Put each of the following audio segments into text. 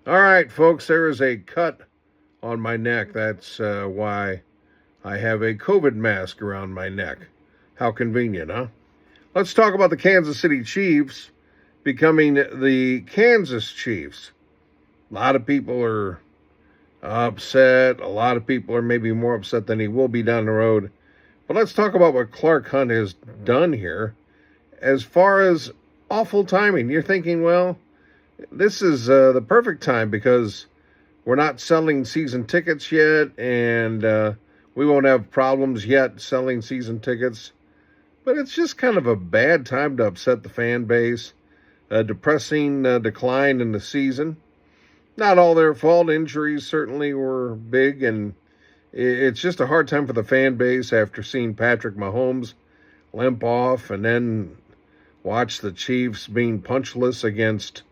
All right, folks, there is a cut on my neck. That's why I have a COVID mask around my neck. How convenient, huh? Let's talk about the Kansas City Chiefs becoming the Kansas Chiefs. A lot of people are upset. A lot of people are maybe more upset than he will be down the road. But let's talk about what Clark Hunt has done here. As far as awful timing, you're thinking, well, this is the perfect time because we're not selling season tickets yet, and we won't have problems yet selling season tickets. But it's just kind of a bad time to upset the fan base. A depressing decline in the season. Not all their fault. Injuries certainly were big, and it's just a hard time for the fan base after seeing Patrick Mahomes limp off and then watch the Chiefs being punchless against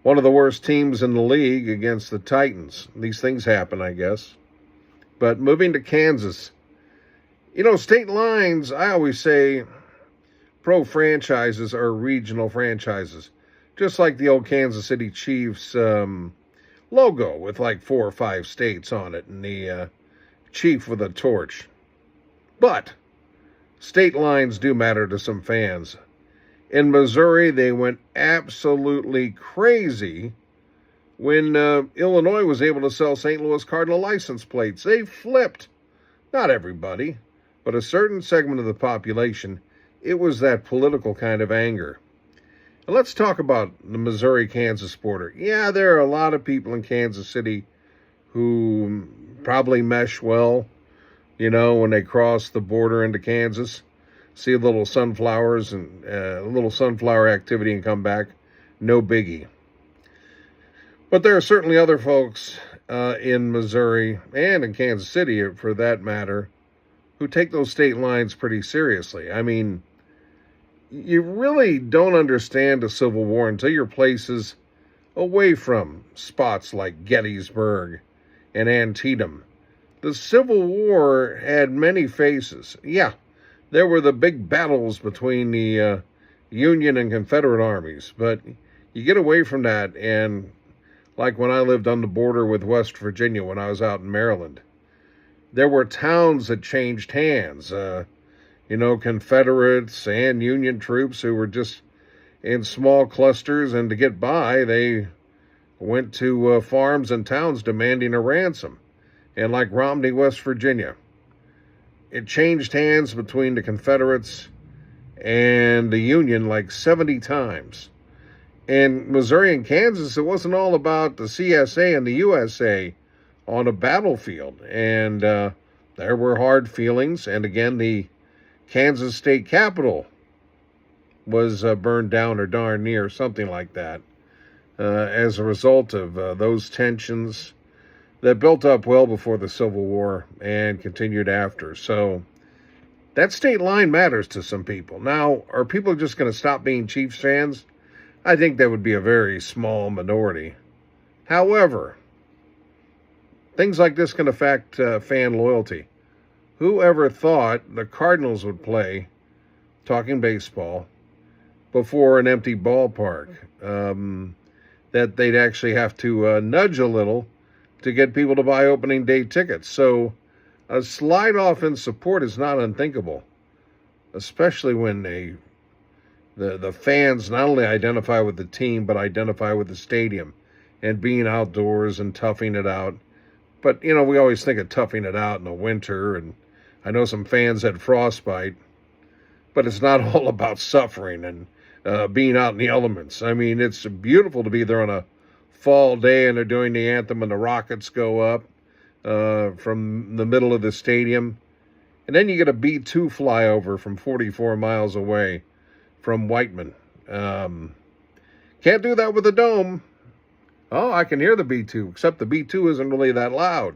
one of the worst teams in the league, against the Titans. These things happen, I guess. But moving to Kansas, state lines, I always say pro franchises are regional franchises, just like the old Kansas City Chiefs logo with like 4 or 5 states on it and the chief with a torch. But state lines do matter to some fans. In Missouri, they went absolutely crazy when Illinois was able to sell St. Louis Cardinal license plates. They flipped. Not everybody, but a certain segment of the population. It was that political kind of anger. And let's talk about the Missouri-Kansas border. Yeah, there are a lot of people in Kansas City who probably mesh well, when they cross the border into Kansas. See a little sunflowers and a little sunflower activity and come back. No biggie. But there are certainly other folks in Missouri and in Kansas City, for that matter, who take those state lines pretty seriously. I mean, you really don't understand a Civil War until you're places away from spots like Gettysburg and Antietam. The Civil War had many faces. Yeah, there were the big battles between the Union and Confederate armies, but you get away from that, and like when I lived on the border with West Virginia when I was out in Maryland, there were towns that changed hands, Confederates and Union troops who were just in small clusters, and to get by, they went to farms and towns demanding a ransom. And like Romney, West Virginia, it changed hands between the Confederates and the Union like 70 times. And Missouri and Kansas, it wasn't all about the CSA and the USA on a battlefield. And there were hard feelings. And again, the Kansas state capitol was burned down or darn near, something like that, as a result of those tensions that built up well before the Civil War and continued after. So that state line matters to some people. Now, are people just going to stop being Chiefs fans? I think that would be a very small minority. However, things like this can affect fan loyalty. Whoever thought the Cardinals would play, talking baseball, before an empty ballpark? That they'd actually have to nudge a little to get people to buy opening day tickets. So a slide off in support is not unthinkable, especially when the fans not only identify with the team, but identify with the stadium and being outdoors and toughing it out. But, we always think of toughing it out in the winter, and I know some fans had frostbite, but it's not all about suffering and being out in the elements. I mean, it's beautiful to be there on a fall day and they're doing the anthem and the rockets go up from the middle of the stadium. And then you get a B-2 flyover from 44 miles away from Whiteman. Can't do that with a dome. Oh, I can hear the B-2, except the B-2 isn't really that loud.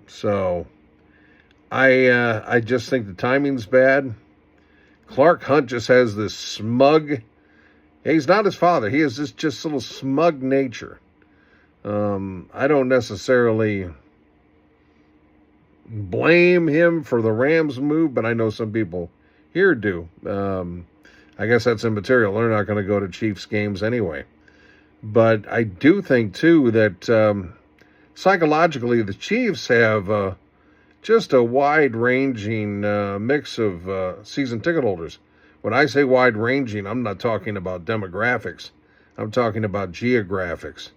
So I just think the timing's bad. Clark Hunt just has this smug. He's not his father. He has this just little smug nature. I don't necessarily blame him for the Rams move, but I know some people here do. I guess that's immaterial. They're not going to go to Chiefs games anyway. But I do think, too, that psychologically the Chiefs have just a wide-ranging mix of season ticket holders. When I say wide-ranging, I'm not talking about demographics. I'm talking about geographics.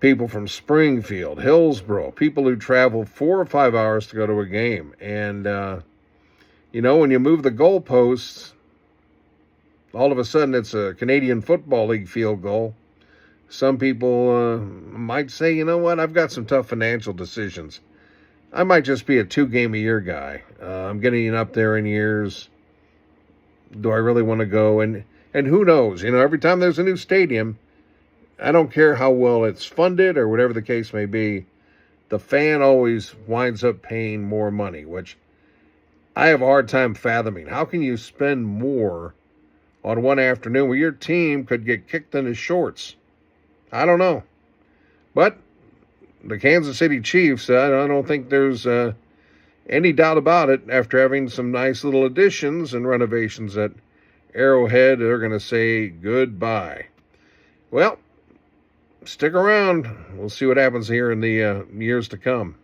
People from Springfield, Hillsborough, people who travel 4 or 5 hours to go to a game. And, when you move the goalposts, all of a sudden it's a Canadian Football League field goal. Some people might say, you know what, I've got some tough financial decisions. I might just be a 2-game-a-year guy. I'm getting up there in years. Do I really want to go? And who knows? Every time there's a new stadium, I don't care how well it's funded or whatever the case may be, the fan always winds up paying more money, which I have a hard time fathoming. How can you spend more on one afternoon where your team could get kicked in the shorts? I don't know. But the Kansas City Chiefs, I don't think there's any doubt about it. After having some nice little additions and renovations at Arrowhead, they're going to say goodbye. Well, stick around. We'll see what happens here in the years to come.